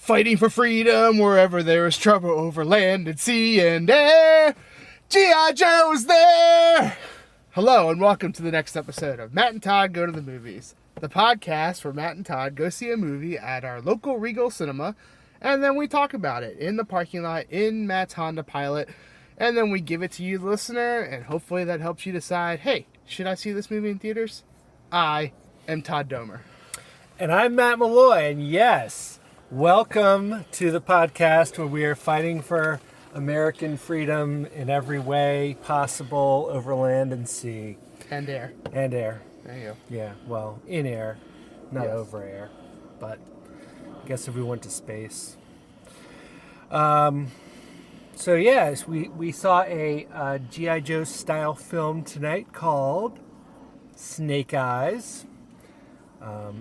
Fighting for freedom wherever there is trouble over land and sea and air. G.I. Joe's there! Hello and welcome to the next episode of Matt and Todd Go to the Movies, the podcast where Matt and Todd go see a movie at our local Regal cinema, and then we talk about it in the parking lot in Matt's Honda Pilot, and then we give it to you, the listener, and hopefully that helps you decide, hey, should I see this movie in theaters? I am Todd Domer. And I'm Matt Malloy, and yes, welcome to the podcast where we are fighting for American freedom in every way possible over land and sea. And air. And air. There you go. Yeah, well, in air, not Yes. over air. But I guess if we went to space. So yes, we saw a G.I. Joe style film tonight called Snake Eyes.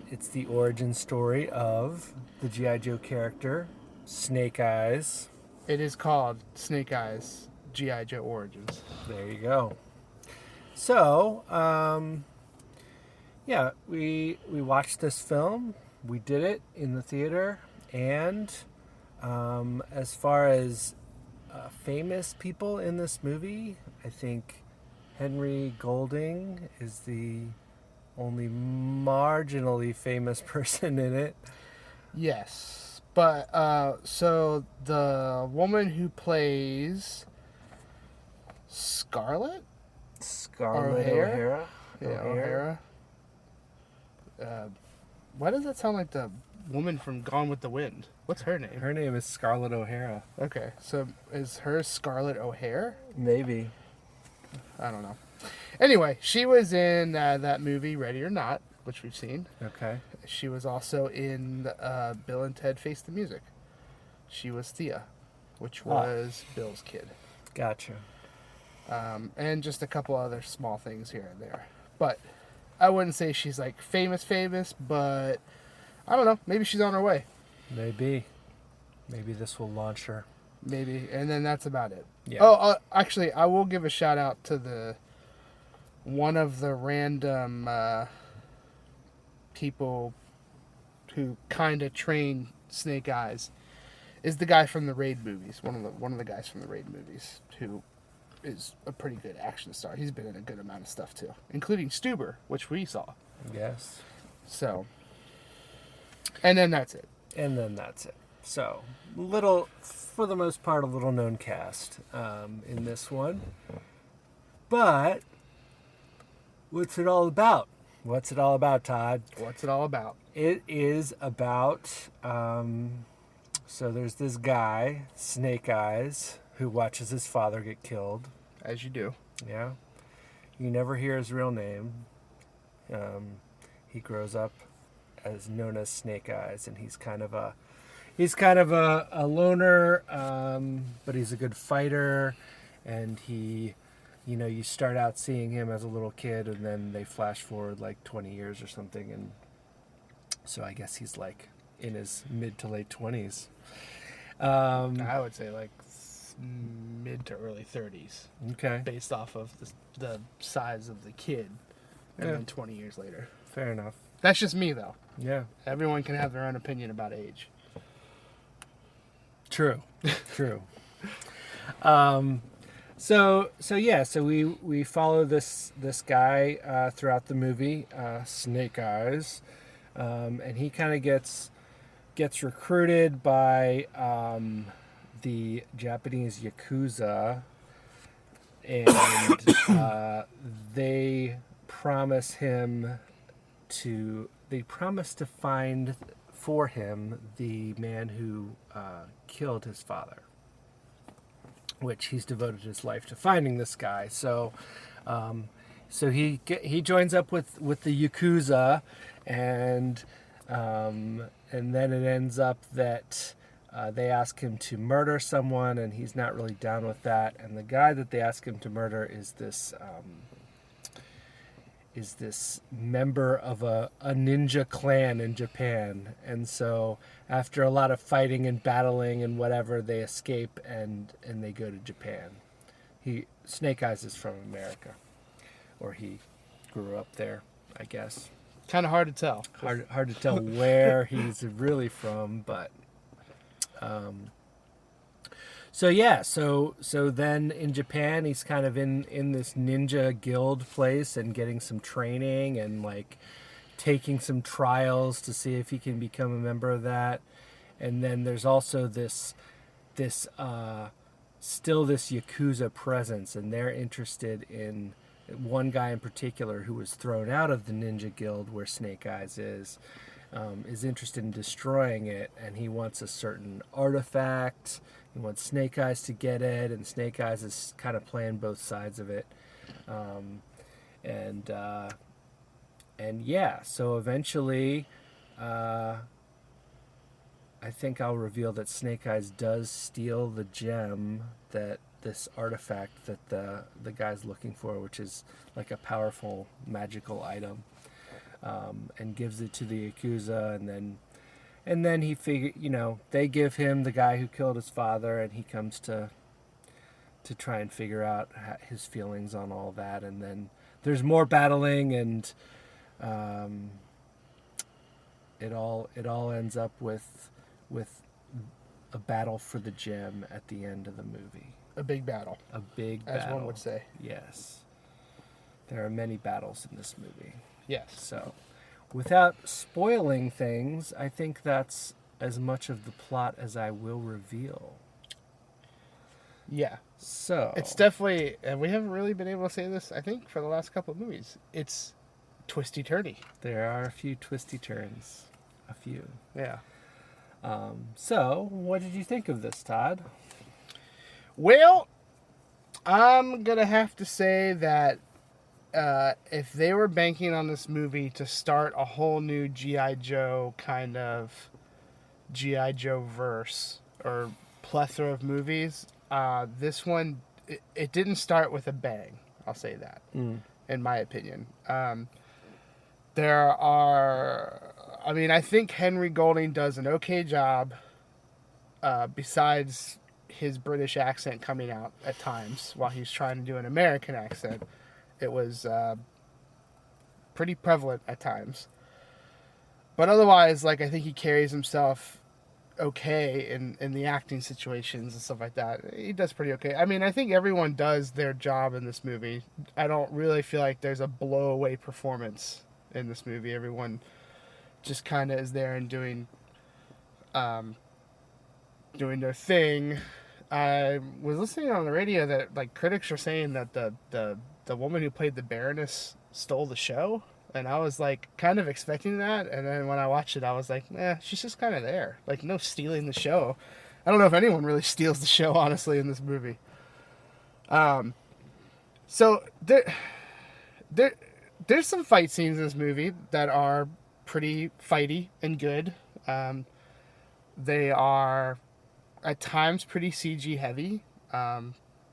It's the origin story of the G.I. Joe character, Snake Eyes. It is called Snake Eyes, G.I. Joe Origins. There you go. So, yeah, we watched this film. We did it in the theater. And as far as famous people in this movie, I think Henry Golding is the only marginally famous person in it. Yes, but so the woman who plays Scarlett O'Hara. O'Hara. Why does that sound like the woman from Gone with the Wind? What's her name? Her name is Scarlett O'Hara. Okay, so is her Scarlett O'Hare? Maybe. I don't know. Anyway, she was in that movie Ready or Not, which we've seen. Okay. She was also in Bill and Ted Face the Music. She was Thea, which was Bill's kid. Gotcha. And just a couple other small things here and there. But I wouldn't say she's like famous, but I don't know. Maybe she's on her way. Maybe this will launch her. Maybe. And then that's about it. Yeah. Oh, actually, I will give a shout out to one of the random people who kind of train Snake Eyes is the guy from the Raid movies. One of the guys from the Raid movies who is a pretty good action star. He's been in a good amount of stuff too, including Stuber, which we saw. Yes. So, and then that's it. So, for the most part, a little known cast in this one. But what's it all about? What's it all about, Todd? What's it all about? It is about, so there's this guy, Snake Eyes, who watches his father get killed. As you do. Yeah. You never hear his real name. He grows up as known as Snake Eyes, and he's kind of a loner, but he's a good fighter, and you start out seeing him as a little kid, and then they flash forward like 20 years or something, and so I guess he's like in his mid to late 20s. I would say like mid to early 30s. Okay. Based off of the size of the kid, and then 20 years later. Fair enough. That's just me, though. Yeah. Everyone can have their own opinion about age. True. So we follow this guy throughout the movie, Snake Eyes, and he kind of gets recruited by the Japanese Yakuza, and they promise to find for him the man who killed his father, which he's devoted his life to finding this guy. So he joins up with the Yakuza, and then it ends up that they ask him to murder someone, and he's not really down with that. And the guy that they ask him to murder is this member of a ninja clan in Japan. And so after a lot of fighting and battling and whatever, they escape and they go to Japan. Snake Eyes is from America, or he grew up there, I guess. Kind of hard to tell. Hard to tell where he's really from, but So then in Japan, he's kind of in this ninja guild place and getting some training and like taking some trials to see if he can become a member of that. And then there's also this still this Yakuza presence, and they're interested in one guy in particular who was thrown out of the ninja guild where Snake Eyes is interested in destroying it, and he wants a certain artifact. He wants Snake Eyes to get it, and Snake Eyes is kind of playing both sides of it. So eventually, I think I'll reveal that Snake Eyes does steal the gem, that this artifact that the guy's looking for, which is like a powerful magical item, and gives it to the Yakuza, and then he they give him the guy who killed his father, and he comes to try and figure out his feelings on all that, and then there's more battling, and it all ends up with a battle for the gem at the end of the movie. A big battle. A big battle. As one would say. Yes. There are many battles in this movie. Yes. So, without spoiling things, I think that's as much of the plot as I will reveal. Yeah. So it's definitely, and we haven't really been able to say this, I think, for the last couple of movies. It's twisty-turny. There are a few twisty turns. A few. Yeah. So, what did you think of this, Todd? Well, I'm going to have to say that if they were banking on this movie to start a whole new G.I. Joe kind of G.I. Joe verse or plethora of movies, this one, it didn't start with a bang. I'll say that, in my opinion. I think Henry Golding does an okay job, besides his British accent coming out at times while he's trying to do an American accent. It was pretty prevalent at times. But otherwise, I think he carries himself okay in the acting situations and stuff like that. He does pretty okay. I think everyone does their job in this movie. I don't really feel like there's a blow-away performance in this movie. Everyone just kind of is there and doing their thing. I was listening on the radio that critics are saying that the woman who played the Baroness stole the show, and I was kind of expecting that, and then when I watched it I was she's just kind of there. No stealing the show. I don't know if anyone really steals the show, honestly, in this movie. So there's some fight scenes in this movie that are pretty fighty and good. They are at times pretty CG heavy.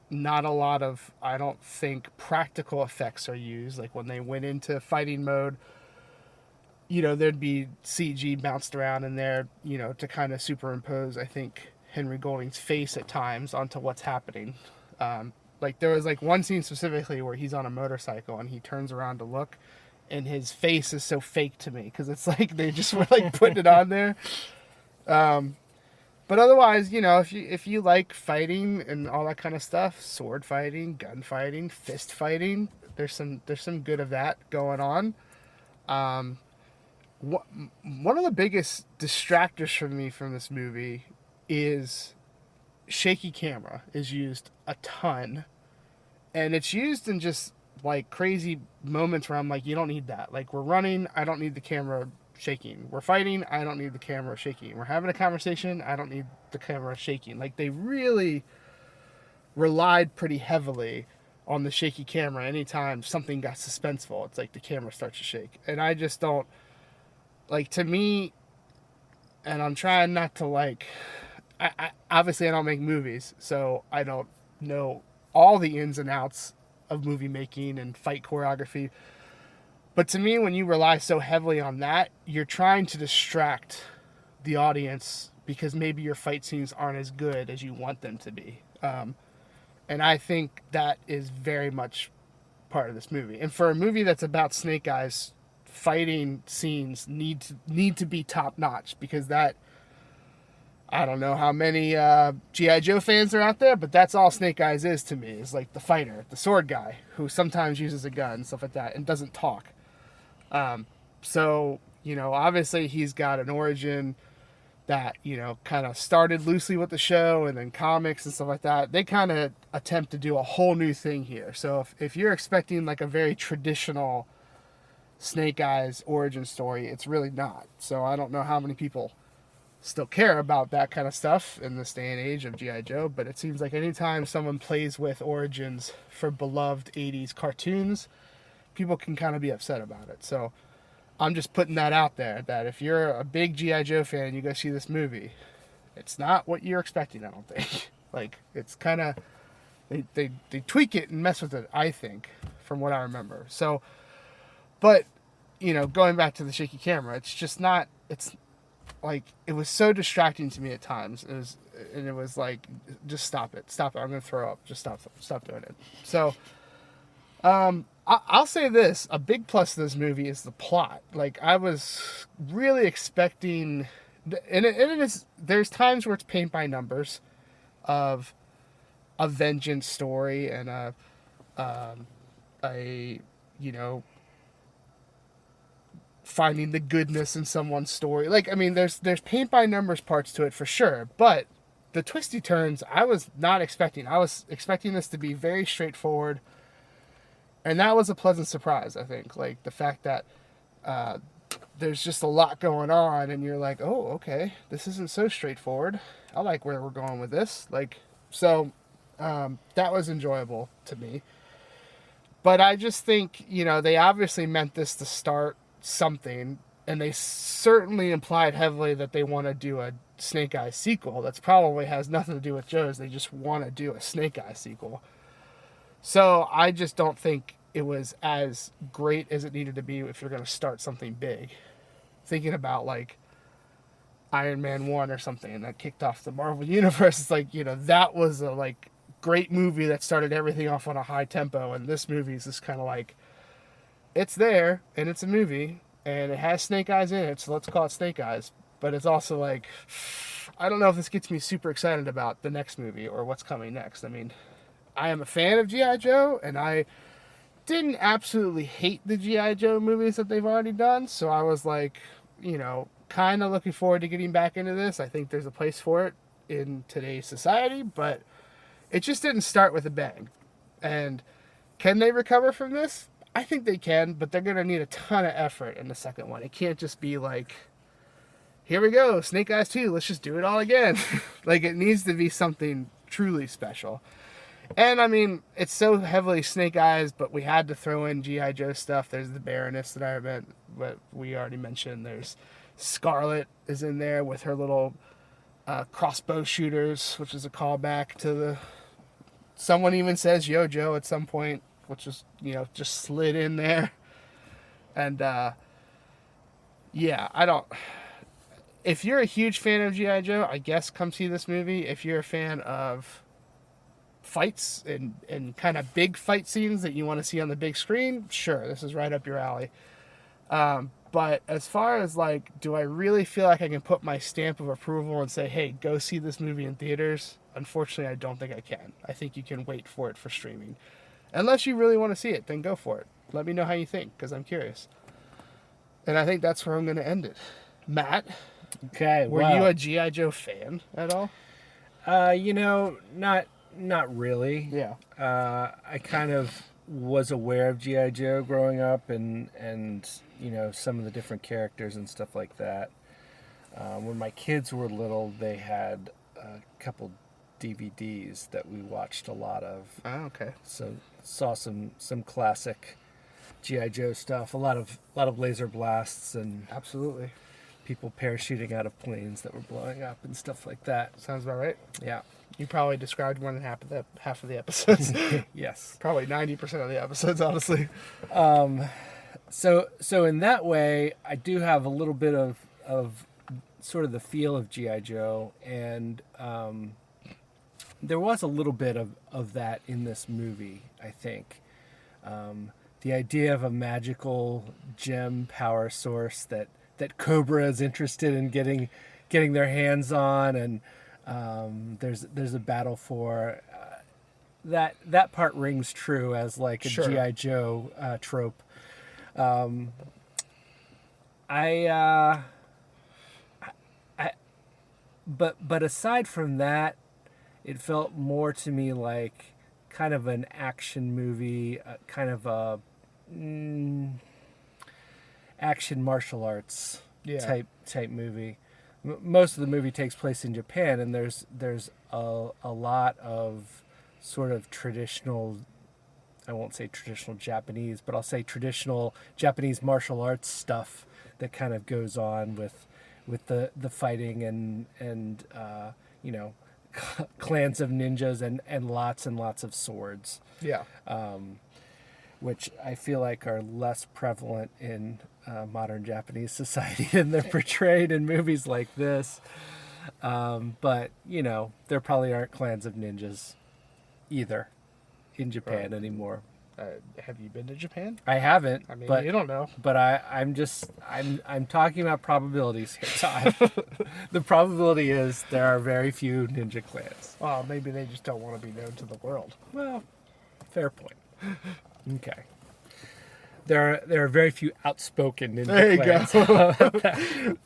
Not a lot of, I don't think, practical effects are used. When they went into fighting mode, there'd be CG bounced around in there, to kind of superimpose, I think, Henry Golding's face at times onto what's happening. There was one scene specifically where he's on a motorcycle and he turns around to look, and his face is so fake to me because it's they just were putting it on there. But otherwise, if you like fighting and all that kind of stuff, sword fighting, gun fighting, fist fighting, there's some good of that going on. One of the biggest distractors for me from this movie is shaky camera is used a ton, and it's used in just crazy moments where I'm you don't need that. We're running, I don't need the camera shaking. We're fighting, I don't need the camera shaking. We're having a conversation, I don't need the camera shaking. They really relied pretty heavily on the shaky camera. Anytime something got suspenseful, it's the camera starts to shake. And I just don't, to me, and I'm trying not to I obviously I don't make movies, so I don't know all the ins and outs of movie making and fight choreography. But to me, when you rely so heavily on that, you're trying to distract the audience because maybe your fight scenes aren't as good as you want them to be. And I think that is very much part of this movie. And for a movie that's about Snake Eyes, fighting scenes need to be top notch, because that I don't know how many G.I. Joe fans are out there, but that's all Snake Eyes is to me. Is like the fighter, the sword guy, who sometimes uses a gun, stuff like that, and doesn't talk. So, obviously he's got an origin that, kind of started loosely with the show and then comics and stuff like that. They kind of attempt to do a whole new thing here. So if you're expecting like a very traditional Snake Eyes origin story, it's really not. So I don't know how many people still care about that kind of stuff in this day and age of G.I. Joe, but it seems like anytime someone plays with origins for beloved 80s cartoons, people can kind of be upset about it. So I'm just putting that out there, that if you're a big G.I. Joe fan and you go see this movie, it's not what you're expecting, I don't think. Like, it's kind of, they tweak it and mess with it, I think, from what I remember. So, but, going back to the shaky camera, it's just not, it's like, it was so distracting to me at times. It was like, just stop it, I'm going to throw up, just stop doing it. So, I'll say this, a big plus to this movie is the plot. Like, I was really expecting, and it is, there's times where it's paint by numbers of a vengeance story and finding the goodness in someone's story. Like, I mean, there's paint by numbers parts to it for sure, but the twisty turns I was not expecting. I was expecting this to be very straightforward. And that was a pleasant surprise, I think. Like, the fact that there's just a lot going on, and you're like, oh, okay, this isn't so straightforward. I like where we're going with this. Like, so that was enjoyable to me. But I just think, they obviously meant this to start something, and they certainly implied heavily that they want to do a Snake Eyes sequel. That's probably has nothing to do with Joe's. They just want to do a Snake Eyes sequel. So I just don't think it was as great as it needed to be if you're going to start something big. Thinking about like Iron Man 1 or something that kicked off the Marvel Universe, it's like, that was a like great movie that started everything off on a high tempo, and this movie is just kind of like, it's there and it's a movie and it has Snake Eyes in it, so let's call it Snake Eyes. But it's also like, I don't know if this gets me super excited about the next movie or what's coming next. I mean, I am a fan of G.I. Joe, and I didn't absolutely hate the G.I. Joe movies that they've already done, so I was like, kind of looking forward to getting back into this. I think there's a place for it in today's society, but it just didn't start with a bang. And can they recover from this? I think they can, but they're going to need a ton of effort in the second one. It can't just be like, here we go, Snake Eyes 2, let's just do it all again. Like, it needs to be something truly special. And, I mean, it's so heavily Snake Eyes, but we had to throw in G.I. Joe stuff. There's the Baroness that we already mentioned. There's Scarlet is in there with her little crossbow shooters, which is a callback to the... Someone even says Yo Joe at some point, which is, just slid in there. And, yeah, I don't... If you're a huge fan of G.I. Joe, I guess come see this movie. If you're a fan of fights and kind of big fight scenes that you want to see on the big screen, sure, this is right up your alley. But as far as like, do I really feel like I can put my stamp of approval and say, hey, go see this movie in theaters? Unfortunately, I don't think I can. I think you can wait for it for streaming. Unless you really want to see it, then go for it. Let me know how you think, because I'm curious. And I think that's where I'm going to end it. Matt, okay, were you a G.I. Joe fan at all? Not really. Yeah. I kind of was aware of G.I. Joe growing up and some of the different characters and stuff like that. When my kids were little, they had a couple DVDs that we watched a lot of. Oh, okay. So saw some classic G.I. Joe stuff, a lot of laser blasts and Absolutely. people parachuting out of planes that were blowing up and stuff like that. Sounds about right. Yeah. You probably described more than half of the episodes. Yes. Probably 90% of the episodes, honestly. So in that way, I do have a little bit of sort of the feel of G.I. Joe, and there was a little bit of that in this movie, I think. The idea of a magical gem power source that Cobra is interested in getting their hands on, and there's a battle for that part rings true as like a Sure. GI Joe trope. But aside from that, it felt more to me like kind of an action movie, kind of a action martial arts Yeah. type movie. Most of the movie takes place in Japan, and there's a lot of sort of traditional, I won't say traditional Japanese, but I'll say traditional Japanese martial arts stuff that kind of goes on with the fighting and you know, clans of ninjas and lots of swords, Yeah. which I feel like are less prevalent in modern Japanese society than they're portrayed in movies like this. But, you know, there probably aren't clans of ninjas either in Japan Right. anymore. Have you been to Japan? I haven't, I mean, but you don't know. but I'm talking about probabilities here, Todd. The probability is there are very few ninja clans. Well, maybe they just don't want to be known to the world. Well, fair point. Okay. There are very few outspoken ninja There you clans. go.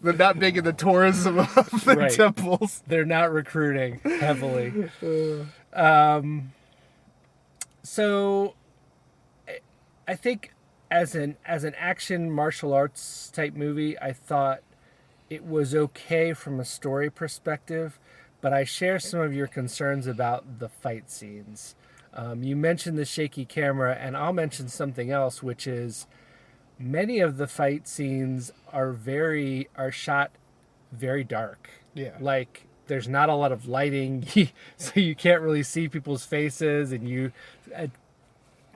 They're not big in the tourism of the Right. temples. They're not recruiting heavily. So I think as an action martial arts type movie, I thought it was okay from a story perspective, but I share some of your concerns about the fight scenes. You mentioned the shaky camera, and I'll mention something else, which is many of the fight scenes are shot very dark. Yeah. Like there's not a lot of lighting, so you can't really see people's faces, and at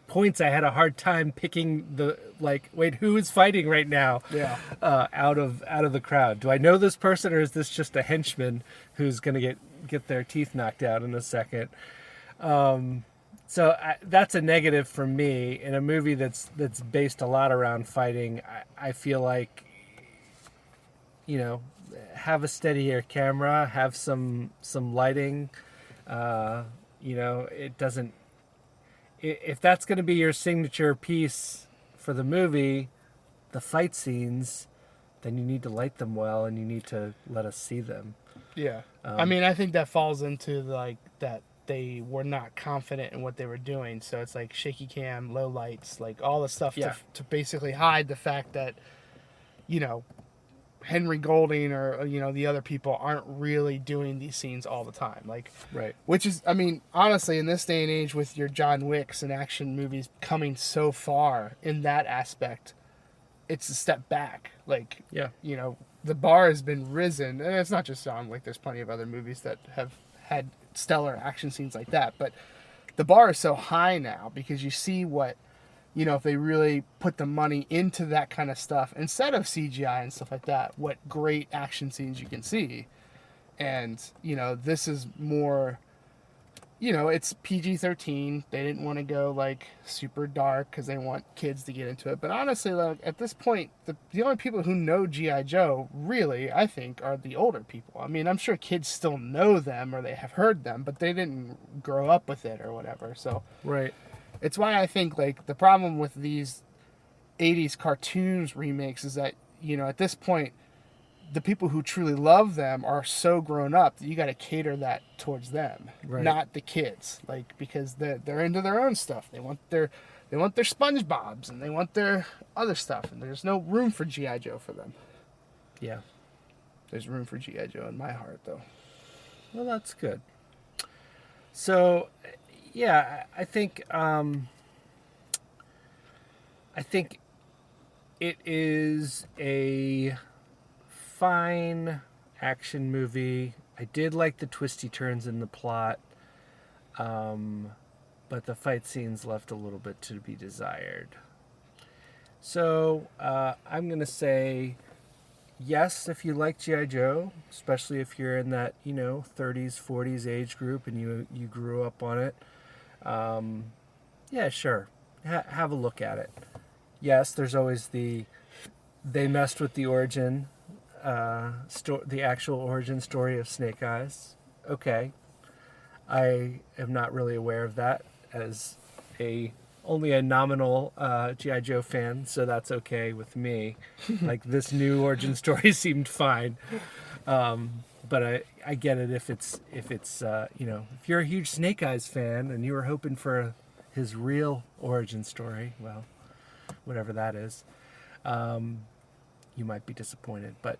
points I had a hard time picking wait, who is fighting right now? Yeah. Out of the crowd. Do I know this person, or is this just a henchman who's going to get their teeth knocked out in a second? So that's a negative for me in a movie that's based a lot around fighting. I feel like, you know, have a steadier camera, have some lighting. You know, it doesn't. If that's going to be your signature piece for the movie, the fight scenes, then you need to light them well, and you need to let us see them. Yeah. I mean, I think that falls into like that they were not confident in what they were doing. So it's like shaky cam, low lights, like all the stuff Yeah. to basically hide the fact that, you know, Henry Golding or, you know, the other people aren't really doing these scenes all the time. Like, Right. which is, I mean, honestly, in this day and age with your John Wicks and action movies coming so far in that aspect, it's a step back. Like, Yeah. you know, the bar has been risen, and it's not just John Wick. There's plenty of other movies that have had stellar action scenes like that, but the bar is so high now because you see what, you know, if they really put the money into that kind of stuff instead of CGI and stuff like that, what great action scenes you can see. And, you know, this is more, you know, it's PG-13. They didn't want to go like super dark because they want kids to get into it. But honestly, like at this point, the only people who know G.I. Joe really, I think, are the older people. I mean, I'm sure kids still know them or they have heard them, but they didn't grow up with it or whatever. So Right. it's why I think like the problem with these 80s cartoons remakes is that, you know, at this point, the people who truly love them are so grown up that you got to cater that towards them, Right. not the kids. Like, because they're into their own stuff. They want their SpongeBob's and they want their other stuff, and there's no room for GI Joe for them. Yeah. There's room for GI Joe in my heart, though. Well, that's good. So, yeah, I think it is a fine action movie. I did like the twisty turns in the plot, but the fight scenes left a little bit to be desired. So I'm gonna say yes if you like G.I. Joe, especially if you're in that 30s, 40s age group and you grew up on it. Yeah, sure, have a look at it. Yes, there's always they messed with the origin the actual origin story of Snake Eyes. Okay, I am not really aware of that as only a nominal G.I. Joe fan, so that's okay with me. Like, this new origin story seemed fine, but I get it if it's if you're a huge Snake Eyes fan and you were hoping for his real origin story, well, whatever that is, you might be disappointed. But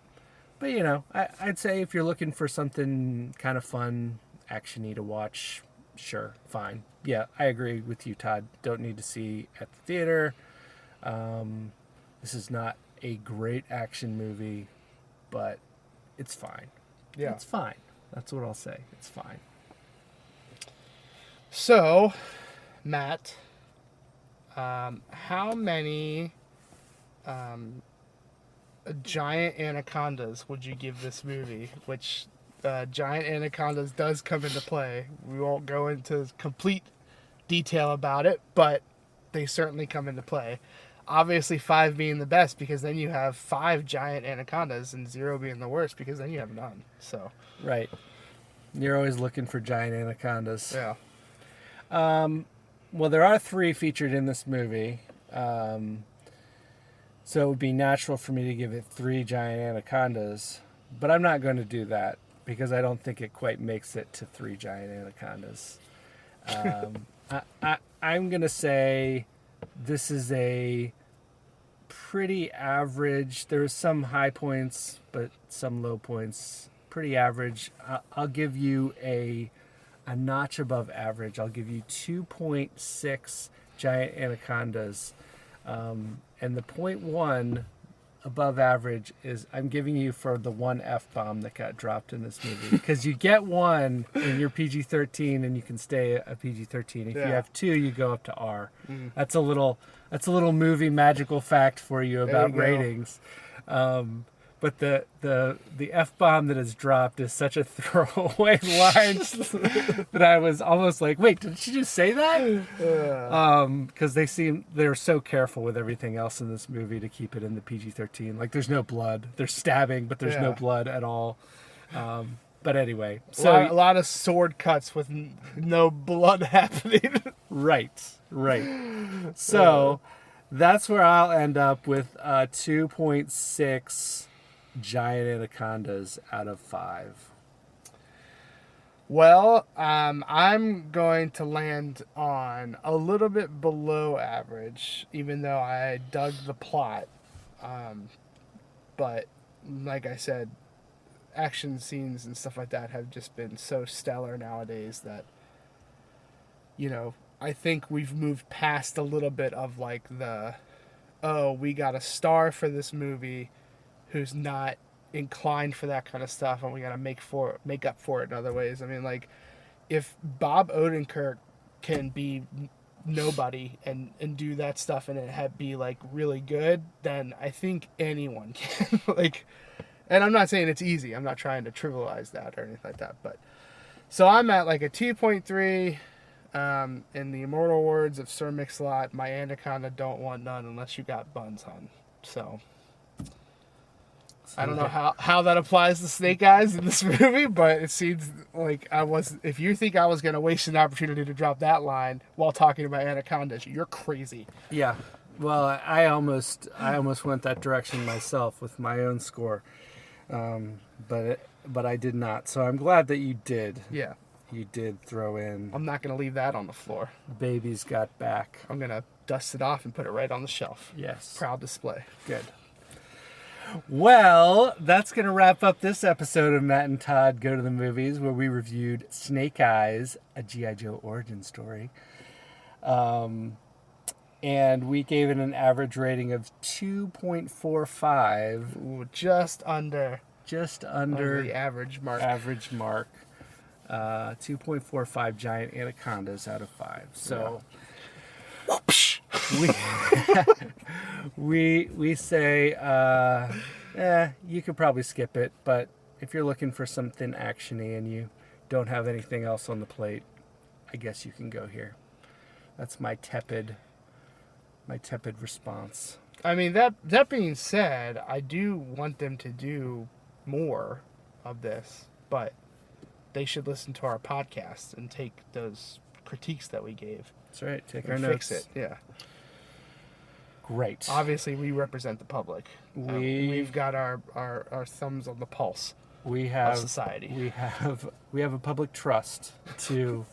I'd say if you're looking for something kind of fun, actiony to watch, sure, fine. Yeah, I agree with you, Todd. Don't need to see at the theater. This is not a great action movie, but it's fine. Yeah. It's fine. That's what I'll say. It's fine. So, Matt, how many giant anacondas would you give this movie? Which giant anacondas does come into play. We won't go into complete detail about it, but they certainly come into play. Obviously 5 being the best, because then you have 5 giant anacondas, and 0 being the worst, because then you have none. So Right. You're always looking for giant anacondas. yeah. Well, there are 3 featured in this movie. So it would be natural for me to give it 3 giant anacondas, but I'm not going to do that because I don't think it quite makes it to 3 giant anacondas. I'm going to say this is a pretty average. There's some high points, but some low points. Pretty average. I'll give you a notch above average. I'll give you 2.6 giant anacondas. And the 0.1 above average is I'm giving you for the 1 F-bomb that got dropped in this movie. Because you get 1 and you're PG-13 and you can stay a PG-13. If you have 2, you go up to R. That's a little movie magical fact for you about ratings. But the F-bomb that is dropped is such a throwaway line that I was almost like, wait, did she just say that? Because they're so careful with everything else in this movie to keep it in the PG-13. Like, there's no blood. There's stabbing, but there's no blood at all. But anyway. So a lot of sword cuts with no blood happening. Right. So that's where I'll end up with 2.6 giant anacondas out of 5. Well, I'm going to land on a little bit below average, even though I dug the plot. But like I said, action scenes and stuff like that have just been so stellar nowadays that, I think we've moved past a little bit of like we got a star for this movie who's not inclined for that kind of stuff, and we gotta make up for it in other ways. I mean, like, if Bob Odenkirk can be nobody and do that stuff and it be like really good, then I think anyone can. Like, and I'm not saying it's easy. I'm not trying to trivialize that or anything like that. But so I'm at like a 2.3. In the immortal words of Sir Mix-a-Lot, my anaconda don't want none unless you got buns, hun. So I don't know how that applies to Snake Eyes in this movie, but it seems like if you think I was going to waste an opportunity to drop that line while talking about anacondas, you're crazy. Yeah. Well, I almost went that direction myself with my own score. But I did not. So I'm glad that you did. Yeah. You did throw in I'm not going to leave that on the floor. Baby's Got Back. I'm going to dust it off and put it right on the shelf. Yes. Proud display. Good. Well, that's going to wrap up this episode of Matt and Todd Go to the Movies, where we reviewed Snake Eyes, a G.I. Joe origin story. And we gave it an average rating of 2.45. Ooh, just under the average mark. 2.45 giant anacondas out of 5. So we say you could probably skip it, but if you're looking for something actiony and you don't have anything else on the plate, I guess you can go here. That's my tepid response. I mean, that being said, I do want them to do more of this, but they should listen to our podcast and take those critiques that we gave. That's right. Take and our fix notes. it. Yeah. Great. Obviously, we represent the public. We've got our thumbs on the pulse We have of society. We have a public trust to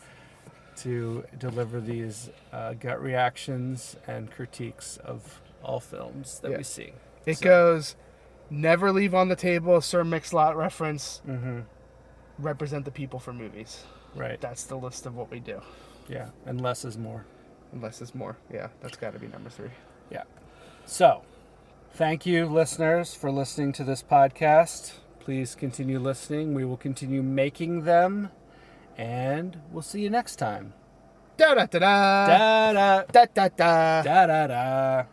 deliver these gut reactions and critiques of all films that we see. It goes, never leave on the table a Sir Mix-a-Lot reference. Mm-hmm. Represent the people for movies. Right. That's the list of what we do. Yeah, and less is more. Unless it's more. Yeah, that's got to be number 3. Yeah. So, thank you, listeners, for listening to this podcast. Please continue listening. We will continue making them, and we'll see you next time. Da da da da Da da da da da. da da da.